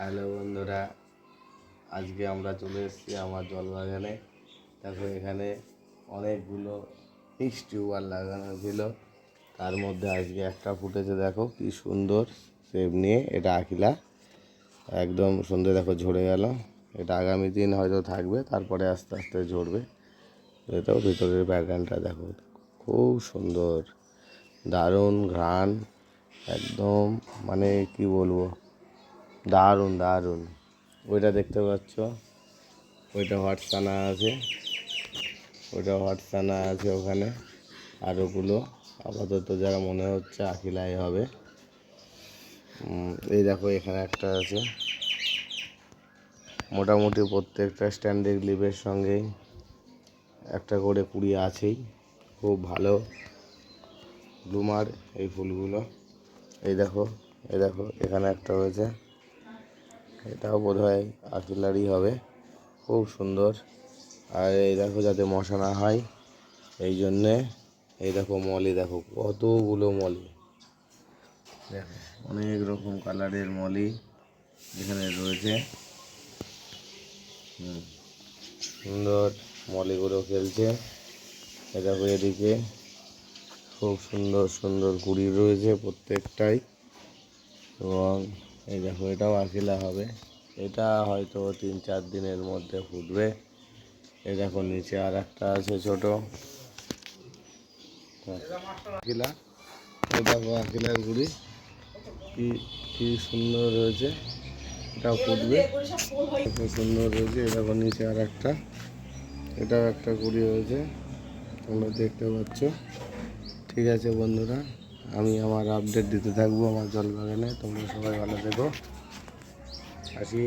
Hello বন্ধুরা, আজকে আমরা চলে এসেছি আমার জল বাগানে। দেখো এখানে অনেকগুলো মিক্স টিউবার লাগানো ছিল, তার মধ্যে আজকে একটা ফুটেছে। দেখো কি সুন্দর শেপ নিয়ে, এটা আখিলা একদম সুন্দর। দেখো ঝরে গেল, এটা আগামী দিন হয়তো থাকবে, তারপরে আস্তে আস্তে ঝরবে। এটাও ভিতরের ব্যাকগ্রাউন্ডটা দেখো, খুব সুন্দর, দারুণ ঘ্রাণ, একদম মানে কি বলবো, দারুণ দারুণ। ওইটা দেখতে পাচ্ছ, ওইটা হোয়াটসানা আছে, ওখানে। আর ওগুলো আপাতত যারা মনে হচ্ছে আখিলাই হবে। এই দেখো এখানে একটা আছে। মোটামুটি প্রত্যেকটা স্ট্যান্ডিং লিভের সঙ্গেই একটা করে কুড়ি আছেই। খুব ভালো ব্লুমার এই ফুলগুলো। এই দেখো এখানে একটা হয়েছে, এটাও বোধহয় আখিলারই হবে, খুব সুন্দর। আর এই দেখো যাতে মশা না হয় এই জন্যে, এই দেখো মলি, দেখো কতগুলো মলি, দেখো অনেক রকম কালারের মলি এখানে রয়েছে। সুন্দর মলিগুলো খেলছে। এই দেখো এদিকে খুব সুন্দর সুন্দর কুড়ি রয়েছে প্রত্যেকটাই। এবং এই দেখো এটাও আখিলা হবে, এটা হয়তো 3-4 দিনের মধ্যে ফুটবে। এই দেখো নিচে আর একটা আছে ছোট আখিলা। এই দেখো আখিলার গুড়ি কি কি সুন্দর রয়েছে, এটাও ফুটবে, খুব সুন্দর রয়েছে। এই দেখো নিচে আর একটা, এটাও একটা কুড়ি হয়েছে, তোমরা দেখতে পাচ্ছ। ঠিক আছে বন্ধুরা, আমি আমার আপডেট দিতে থাকবো আমার জল বাগানে। তোমরা সবাই ভালো থেকো, আসি।